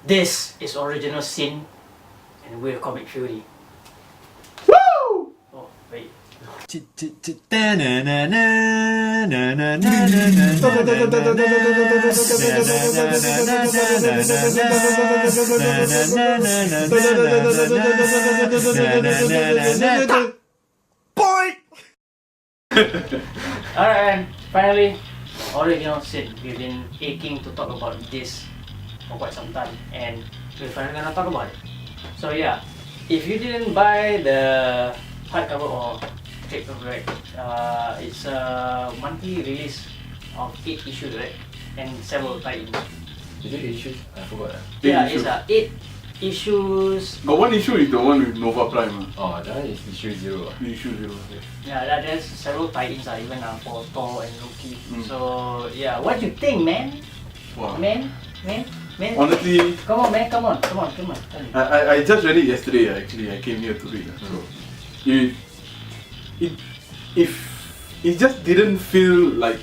This is Original Sin, and we're Comic Fury. Woo! Oh, wait. Point! Alright, and finally, Original Sin. We've been aching to talk about this for quite some time, and we're finally gonna talk about it. So yeah, if you didn't buy the hardcover or trade paperback, it's a monthly release of 8 issues, right? And several tie-ins. Is it issues? I forgot. Yeah, issues. it's 8 issues. Got one issue is the one with Nova Prime. Oh, that is issue 0. The issue 0. Yeah, there's several tie-ins even for Thor and Loki. So yeah, what do you think, man? Wow. Man. Honestly, Come on, man. Come on. Tell me. I just read it yesterday. Actually, I came here to read. So it just didn't feel like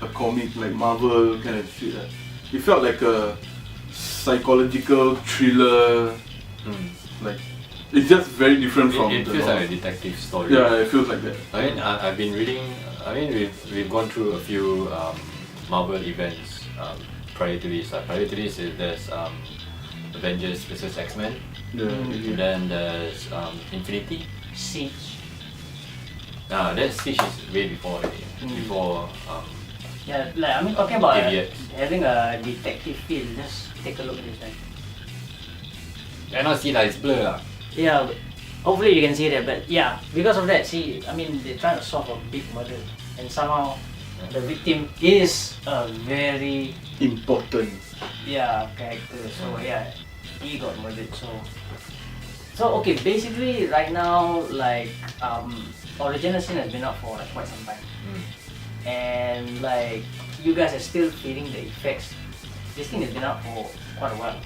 a comic, like Marvel kind of shit. It felt like a psychological thriller. Like it's just very different from. It the feels novel. like a detective story. Yeah, it feels like that. I mean, I've been reading. I mean, we've gone through a few Marvel events prior to this. Prior to this, there's Avengers vs X-Men. Yeah. And then there's Infinity. Siege. That Siege is way before already. Before Yeah, like I'm talking about AVX. having a detective feel. Just take a look at this, right? cannot see like it's blur lah. Yeah, but hopefully you can see that. But yeah, because of that, see, I mean, they're trying to solve a big murder, and somehow the victim is a very Important. character. So yeah, he got murdered. So okay, basically right now, like Original Sin has been out for like quite some time, and like you guys are still feeling the effects. This thing has been out for quite a while,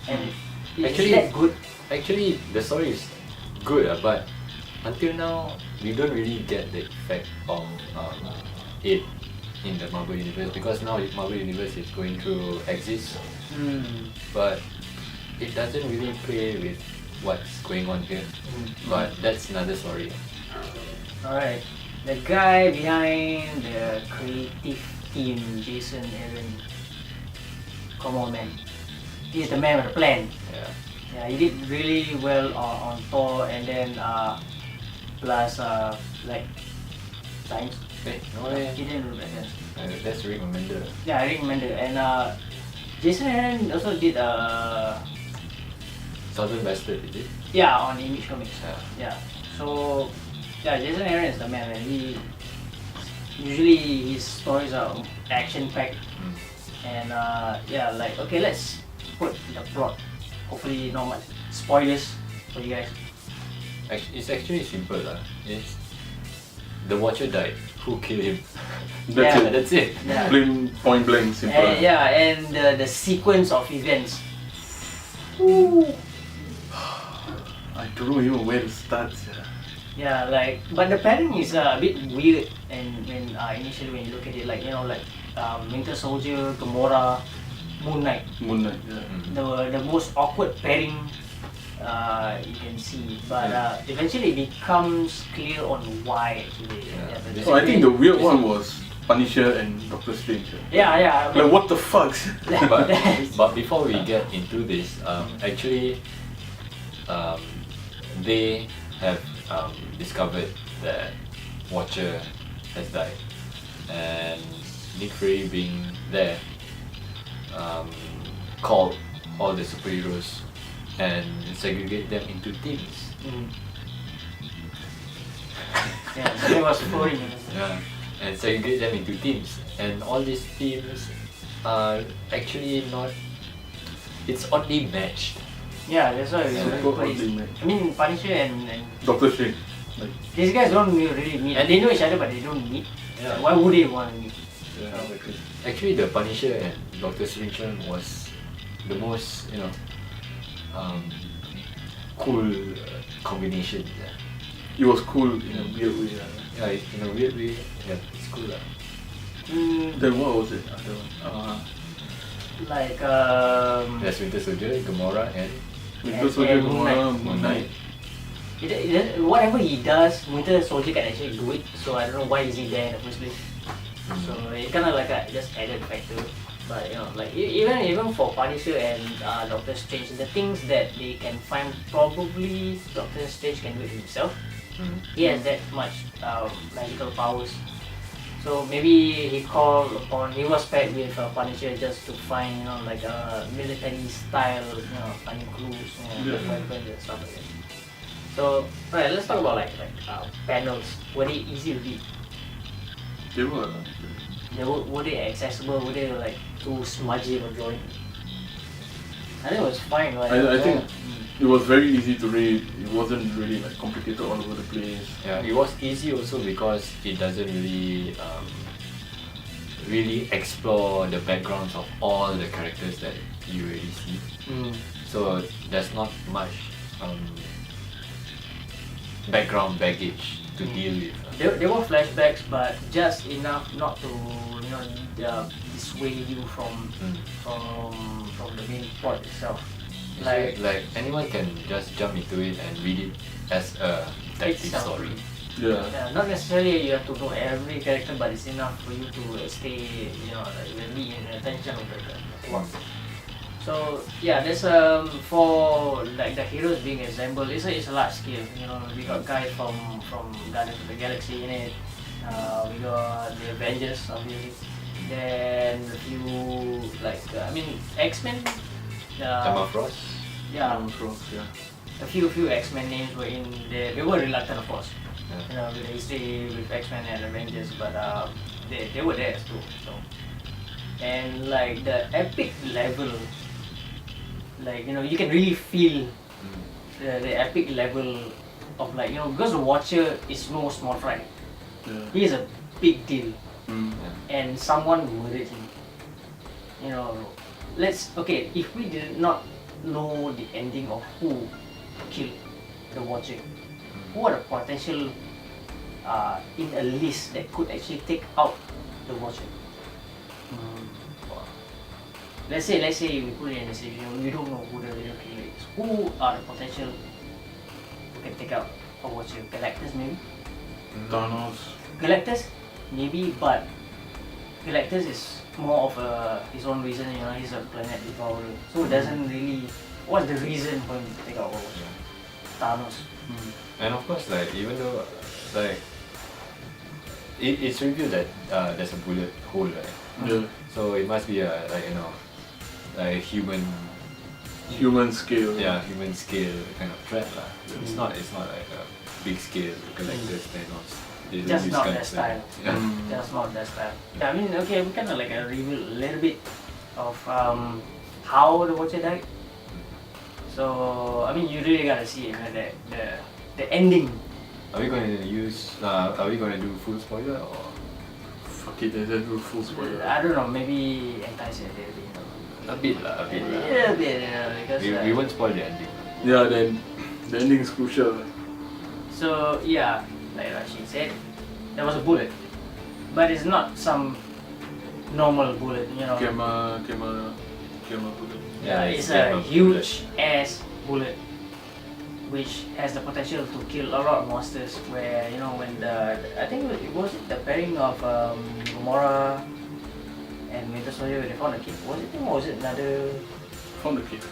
and Actually- is that good? Actually, the story is good, but until now, we don't really get the effect of it in the Marvel Universe, because now Marvel Universe is going through Axis, but it doesn't really play with what's going on here. But that's another story. Alright, the guy behind the creative team, Jason Aaron. Come on, man. He's the man with the plan. Yeah, he did really well on Thor, and then plus like Times. Hey, He didn't do that. that's Rick Remender. Yeah, I remember. And Jason Aaron also did Southern Bastard, is it? yeah, on Image Comics. Yeah. Yeah. So yeah, Jason Aaron is the man, and he usually his stories are action packed, and yeah, like okay, let's put the plot. Hopefully not much spoilers for you guys. It's actually simple lah. It's the Watcher died. Who killed him? That's Yeah. it. That's it. Yeah. Plain point blank, simple. And, yeah, and the sequence of events. I don't know even where to start. Yeah, like but the pattern is a bit weird, and when initially when you look at it, like like Winter Soldier, Gamora, Moon Knight, Moon Knight. Yeah. the most awkward pairing you can see, but eventually it becomes clear on why actually. Yeah. but So I think the weird one was Punisher and Doctor Strange. yeah. Like what the fuck? But before we get into this, actually, they have discovered that Watcher has died, and Nick Fury being there, called all the superheroes and segregate them into teams. Yeah, so it was boring. Yeah, and segregate them into teams, and all these teams are actually not. It's oddly matched. Yeah, that's why Yeah, I mean Punisher and Doctor Strange. Like, these guys don't really meet. And they know each other, but they don't meet. Yeah. Why would they want to meet? Actually, the Punisher and Doctor Strange one was the most, cool combination. it was cool in a weird way. Yeah, in a weird way, yeah, it's cool lah. Then what was it? Other one? Like There's Winter Soldier, Gamora, and Winter Soldier, and Gamora, Moon Knight. Whatever he does, Winter Soldier can actually do it. So I don't know why is he there in the first place. So it kind of like a just added factor. But you know, like even for Punisher and Doctor Strange, the things that they can find, probably Doctor Strange can do it himself. He has that much magical powers. So maybe he was paired with Punisher just to find, you know, like a military style, you know, finding clues, you know, weapons and stuff like that. So, alright, let's talk about like panels. Were they easy to read? They were. Were they accessible? Were they like too smudgy for drawing? I think it was fine. Right? I think it was very easy to read. It wasn't really like complicated all over the place. Yeah, it was easy also because it doesn't really really explore the backgrounds of all the characters that you already see. So there's not much background baggage to deal with. There were flashbacks, but just enough not to, you know, dissuade you from the main plot itself. Like anyone can just jump into it and read it as a detective story. Yeah, not necessarily you have to know every character, but it's enough for you to stay, you know, like really in attention of the plot. So yeah, there's for like the heroes being assembled, it's a large scale. You know, we got guys from Guardians of the Galaxy in it. We got the Avengers, obviously. Then a few like X-Men. Emma Frost. Yeah, Emma Frost, yeah. a few X-Men names were in there. They were reluctant, of course. Yeah. You know, with the history with X-Men and Avengers, but they were there too. So, and like the epic level, like, you know, you can really feel the epic level of, like, you know, because the Watcher is no small fry. He is a big deal, and someone murdered him. You know, if we did not know the ending of who killed the Watcher, who are the potential in a list that could actually take out the Watcher? Let's say we put it in a situation, we don't know who the real killer is. Who are the potential who can take out a Watcher? Galactus maybe? Thanos. Galactus? Maybe, but Galactus is more of his own reason, you know, he's a planet devourer. So it doesn't really, what's the reason for him to take out a Watcher? Thanos. And of course, like, even though like it's revealed that there's a bullet hole, right? Yeah. So it must be a, like, you know, like human scale. Yeah, human scale kind of threat lah. It's not like a big scale Galactus Thanos. They don't Just use not kind that of style. Yeah. Just not that style. Yeah, I mean, okay, we kind of like reveal a little bit of how the Watcher died. So, I mean, you really gotta see it, you know, the ending. Are we going to do full spoiler or? Fuck it, they do full spoiler. I don't know, maybe entice it a little bit. A bit lah. A little bit, you know, because We won't spoil the ending. Yeah, then the ending is crucial. so yeah, like Rasyid said, there was a bullet, but it's not some normal bullet, you know. Gamma bullet. Yeah, it's a huge ass bullet, which has the potential to kill a lot of monsters. Where, you know, when I think it was the pairing of Gamora and Winter Soldier, where they found a cave. Was it him or was it another? Found the cave.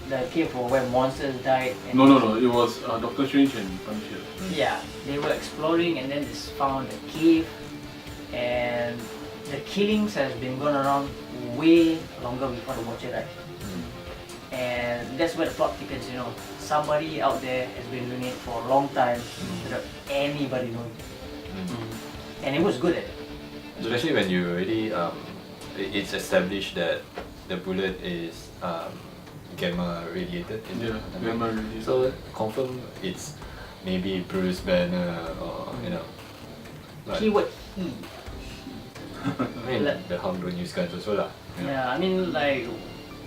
The cave where monsters died. And No. It was Doctor Strange and Punisher. Yeah, they were exploring and then they found a cave, and the killings has been going around way longer before the Watcher died. And that's where the plot thickens, you know. Somebody out there has been doing it for a long time without anybody knowing. And it was good at it. Especially when you already it's established that the bullet is gamma radiated. Yeah, gamma radiated. So confirm it's maybe Bruce Banner or, you know. Like, Keyword he. I mean, the Hulk don't use guns also lah. Yeah, I mean, like,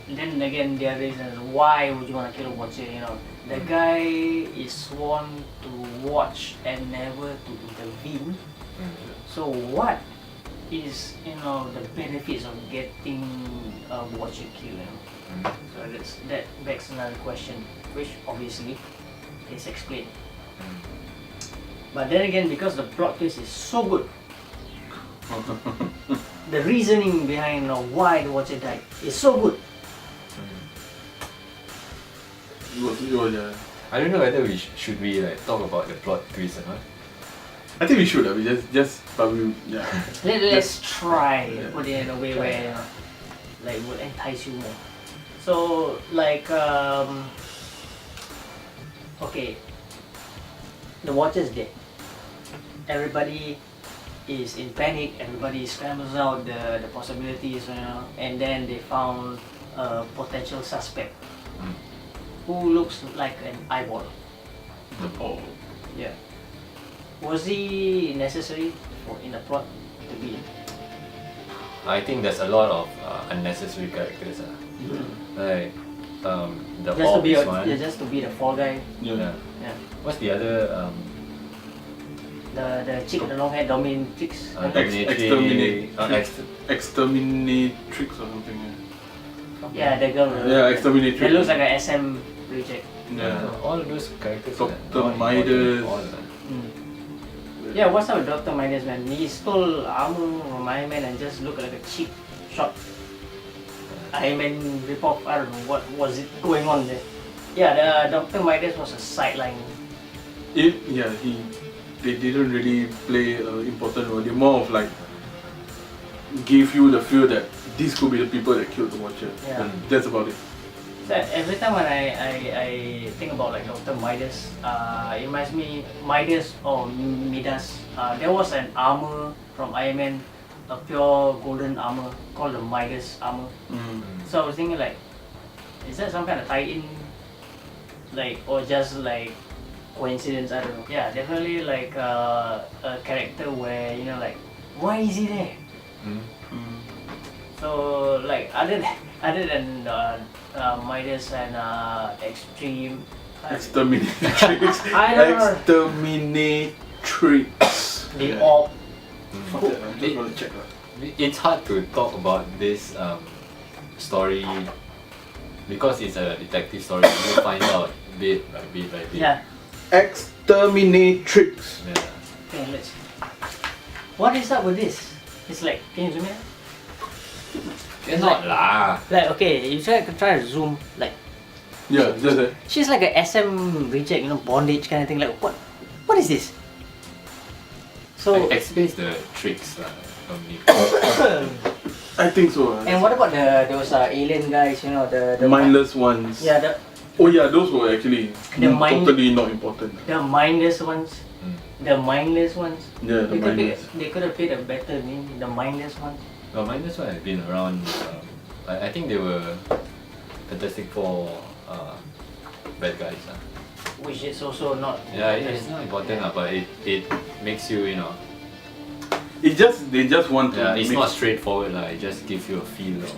then again, there are reasons why would you want to kill a Watcher, you know. The guy is sworn to watch and never to intervene. So what is the benefits of getting a watcher kill. So that begs another question, which obviously is explained. But then again, because the plot twist is so good, the reasoning behind why the watcher died is so good. It was yeah. I don't know whether should we like talk about the plot twist or not. I think we should have. We just probably yeah. Let's try put it in a way where like would entice you more. So like okay, the watcher is dead. Everybody is in panic. Everybody scrambles out the possibilities, and then they found a potential suspect who looks like an eyeball. The ball. Yeah. Was he necessary in the plot to be? I think there's a lot of unnecessary characters. Like the Just to be obvious one. just to be the fall guy. Yeah. Yeah. What's the other? The chick with the long hair, dominatrix. Exterminatrix or something. Yeah, the girl. Yeah, exterminatrix. It looks like a SM reject. Yeah. All those characters. Dr. Midas. Yeah, what's up with Dr. Midas, man? He stole armor from Iron Man and just looked like a cheap shot. Iron Man ripoff. I don't know what was it going on there. Yeah, the Dr. Midas was a sideline. They didn't really play an important role. They more of like gave you the feel that these could be the people that killed the Watcher. Yeah. And that's about it. So every time when I think about like Dr. Midas, it reminds me Midas or Midas. There was an armor from Iron Man, a pure golden armor called the Midas armor. So I was thinking like, is that some kind of tie-in, like, or just like coincidence? I don't know. Yeah, definitely like a character where like, why is he there? So like other than Midas and Exterminatrix. I don't know. Exterminatrix. The orb. I'm just gonna check that. It's hard to talk about this story because it's a detective story. You find out bit by bit by bit. Yeah. Exterminatrix. Yeah. Okay, let's. What is up with this? It's like, can you zoom in? Cannot lah. Like, okay, you try to zoom. Like, Yeah, just that. she's like a SM reject, bondage kind of thing. Like, what is this? So. It explains the tricks from Nick. I think so. And what about those alien guys? The mindless ones. Yeah, Oh yeah, those were actually totally not important. the mindless ones. The mindless ones. Yeah, the mindless. They could have played a better name. The mindless ones. Well, Mindless One has been around. I think they were Fantastic Four bad guys. Which is also not. Yeah, it's not important, but it makes you, They just want to. Yeah, it's not straightforward. It just gives you a feel of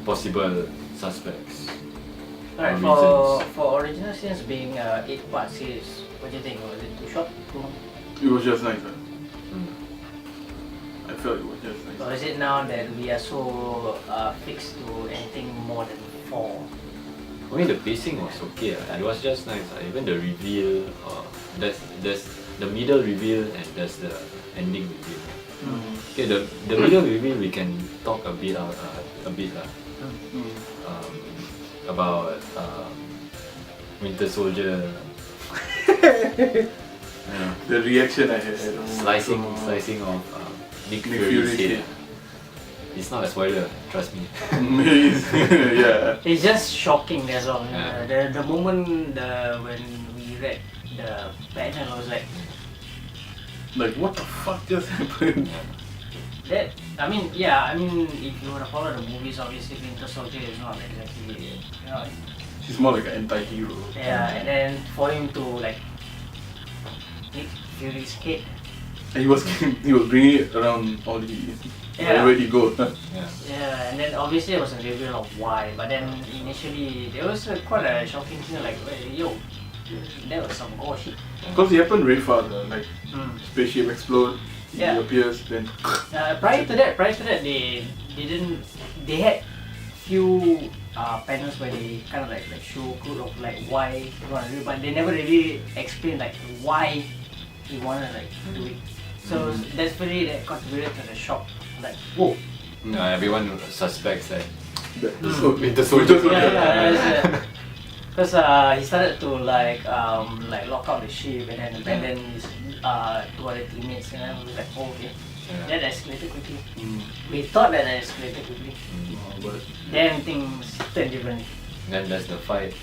possible suspects. Alright, for original sins being 8-part series, what do you think? Was it too short? Too long? It was just nice. I felt it was just nice. Or is it now that we are so fixed to anything more than 4? I mean, the pacing was okay. It was just nice. Even the reveal, there's the middle reveal and there's the ending reveal. Okay, the middle reveal we can talk a bit about Winter Soldier. The reaction I had. Slicing of Nick Fury's head. It's not a spoiler, trust me. Yeah. It's just shocking, that's all. Yeah. The moment when we read the panel, I was like, what the fuck just happened? that. I mean, if you were to follow the movies, obviously Winter Soldier is not exactly, She's more like an anti-hero. Yeah, and then for him to like Nick Fury's head. And he was bringing it around all wherever he goes. Yeah, and then obviously there was a reveal of why, but then initially there was quite a shocking thing like, yo, that was some gore shit. Because it happened very fast, spaceship explode, He Yeah. appears, then Prior to that, they had few panels where they kind of like show clue of like why they want to do it, but they never really explain like why he want to like do it. So that's really that contributed to the shock. Like, whoa. Everyone suspects that the soldier. Winter Soldier. Yeah. Because he started to like lock out the ship and then abandon his two other teammates, and then we was like, oh, okay. Yeah. That escalated quickly. Mm. We thought that escalated quickly. But Then things turned different. Then there's the fight,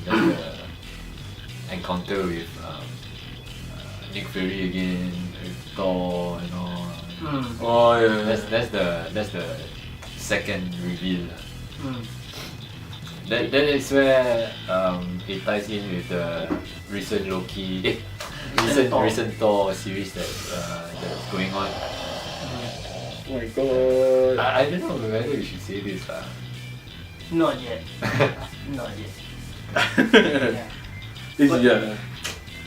there's the encounter with Nick Fury again, with Thor and all. oh yeah. That's the second reveal. Mm. That is where it ties in with the recent Loki, recent Thor series that's going on. Oh my god. I don't know whether we should say this. Not yet. Not yet. Yeah. Yeah.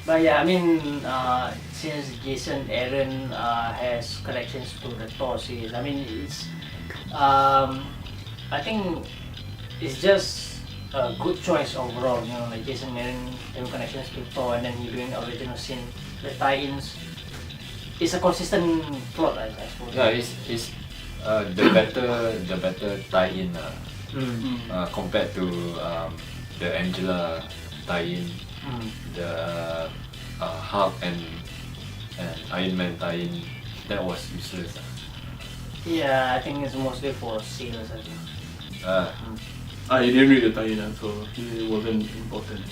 But yeah, I mean, since Jason Aaron has connections to the Thor series, I mean, it's, I think it's just a good choice overall. You know, like Jason Aaron having connections to Thor, and then he doing original sin, the tie-ins. It's a consistent plot, I suppose. Yeah, it's the better tie-in compared to the Angela tie-in, the Hulk and Iron Man tie-in. That was useless. Yeah, I think it's mostly for sales, I think. I didn't read the tie-in, so it wasn't important.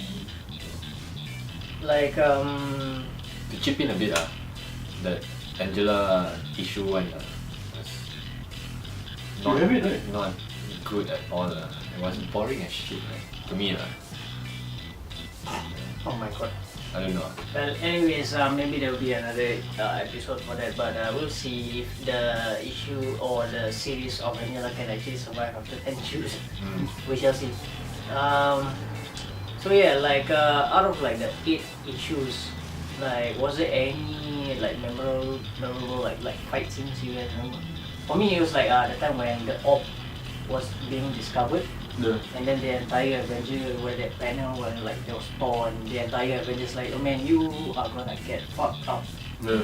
Like, To chip in a bit, that Angela issue 1 was You have it, right? not good at all. It was boring as shit to me. oh my god. I don't know. Well, anyways, maybe there will be another episode for that, but we'll see if the issue or the series of Angela can actually survive after 10 issues. We shall see. So yeah, like out of like the 8 issues, like was there any like memorable like fight scenes you guys remember? For me, it was like the time when the orb was being discovered. Yeah. And then the entire Avenger where that panel where like there was Thor and the entire Avengers like, oh man, you are gonna get fucked up. Yeah.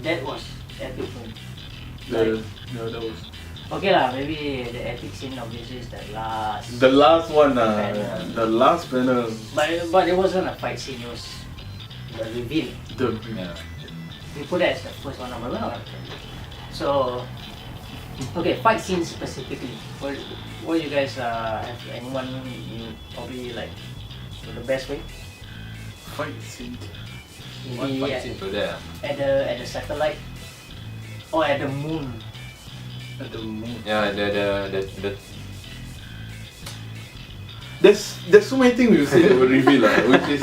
That was epic for me. Yeah, that was Okay lah, maybe the epic scene obviously is the last. the last one. Panel. The last panel. But it wasn't a fight scene, it was the reveal. Yeah. We put that as the first one, but we're not gonna tell you. So, okay, fight scenes specifically. What you guys have anyone you probably like the best way? Fight scene. One Maybe fight scene to there. at the satellite or at the moon. At the moon. Yeah, the There's so many things we will say that will reveal, which is.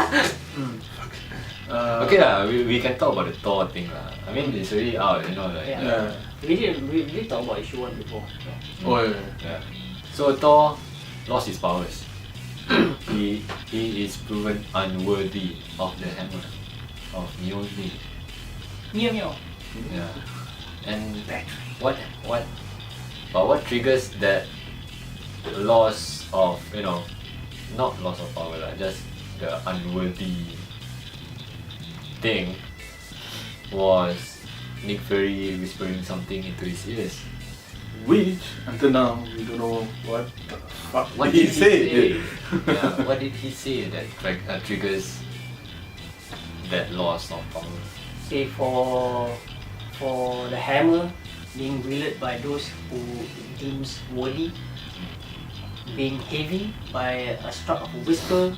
okay we can talk about the Thor thing I mean it's already out, like Yeah. We did talk about issue 1 before. So. Oh yeah. yeah. So Thor lost his powers. he is proven unworthy of the hammer of Mjolnir. Meow. Yeah. And what triggers that loss of not loss of power just the unworthy thing was Nick Fury whispering something into his ears. Which until now we don't know what the fuck What did he say. Yeah, what did he say that triggers that loss of power? Say for the hammer being wielded by those who deems worthy, being heavy by a stroke of a whisper,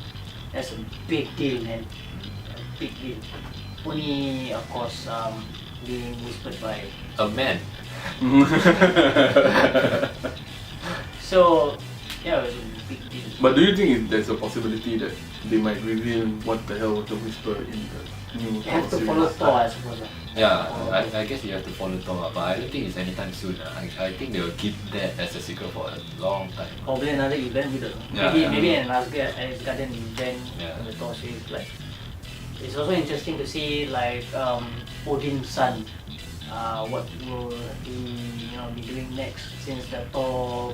that's a big deal, man. A big deal. Only, of course, being whispered by. A man. So, yeah, it was a big deal. But do you think there's a possibility that they might reveal what the hell was the whisper in the new You have to series? follow Thor, I suppose. Yeah, I guess you have to follow Thor, but I don't think it's anytime soon. I think they will keep that as a secret for a long time. Probably another event with Yeah, maybe an Asgardian event Yeah. in the Thor series. Like, it's also interesting to see like Odin's son what will he be doing next since the Thor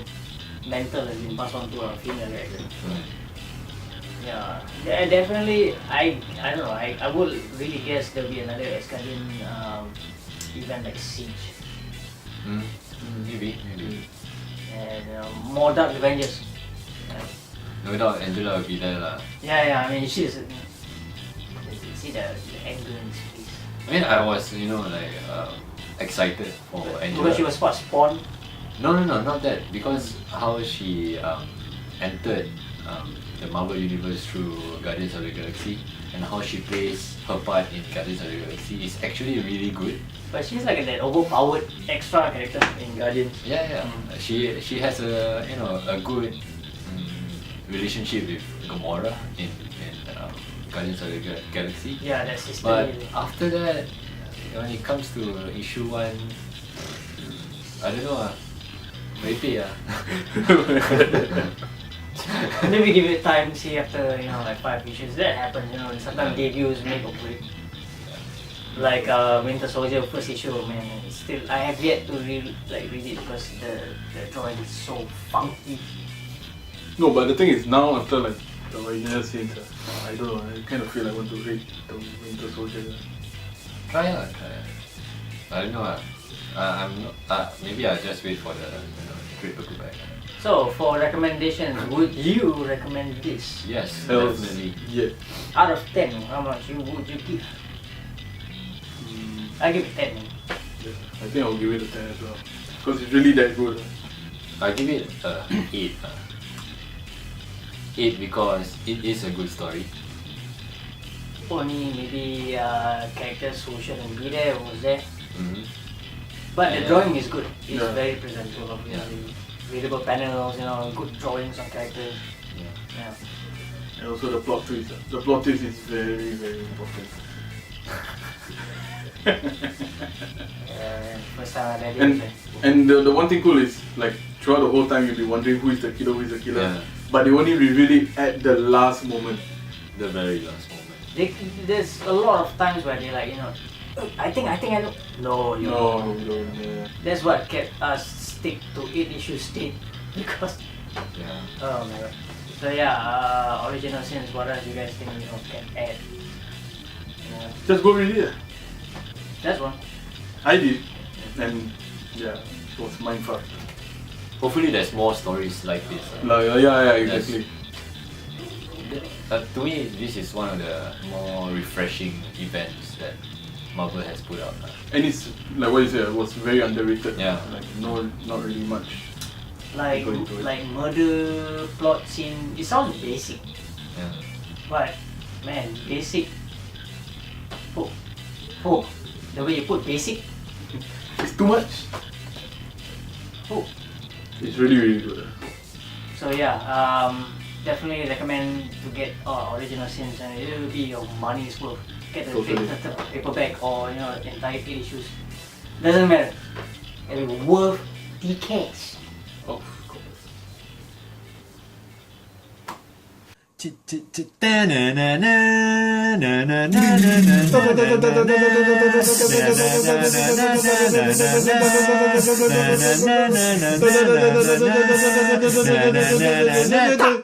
mantle has been passed on to a female character. Yeah, definitely. I don't know. I would really guess there'll be another Asgardian event like Siege. Maybe. And more Dark Avengers. No doubt Angela will be there lah. Yeah. I mean, see the anger in his face. I mean, I was excited for Angela. Because she was what, Spawn. No, not that. Because how she entered the Marvel Universe through Guardians of the Galaxy and how she plays her part in Guardians of the Galaxy is actually really good. But she's like that overpowered extra character in Guardians. Yeah. She has a a good relationship with Gamora in Guardians of the Galaxy. Yeah, that's history. But after that, when it comes to issue 1, I don't know maybe Maybe give it time, see after like 5 issues. That happens, sometimes debuts make or break. Like Winter Soldier first issue, man, still I have yet to read it because the drawing is so funky. No, but the thing is now after like the original scenes, I don't know. I kind of feel I want to read the Winter Soldier. Try. I don't know. I'm not. Maybe I'll just wait for the trade paperback. So for recommendations, would you recommend this? Yes, Hells, definitely. Yeah. Out of 10, how much would you give? I give it 10. Yeah. I think I'll give it a 10 as well. Because it's really that good. I give it 8. 8 because it is a good story. Only maybe characters who shouldn't be there was there. But the Yeah. drawing is good. It's Yeah. very presentable, obviously. Readable panels, good drawings on characters. Yeah. And also the plot twist. The plot twist is very, very important. First time I read And it. and the one thing cool is like throughout the whole time you'll be wondering who is the killer, Yeah. But they only reveal it at the last moment. The very last moment. There's a lot of times where they like, I think I know. No, you No, you don't. Yeah. That's what kept us stick to 8 issue state because Yeah. oh my god. So yeah, original sins. What else you guys think can add? Yeah, Just go read it. that's one. I did, and yeah, it was mindfuck. Hopefully there's more stories like this. Yeah, exactly. To me, this is one of the more refreshing events that Marvel has put out. And it's like what you said, it was very underrated. Yeah. Like not really much. Like Go into it. murder plot scene. It sounds basic, Yeah. but man, basic. The way you put basic. It's too much. Oh. It's really, really good. So yeah, definitely recommend to get original sins, and it will be your money's worth. Get the Totally. paperback or entire 8 issues. Doesn't matter. It will be worth the cash. Of course. Da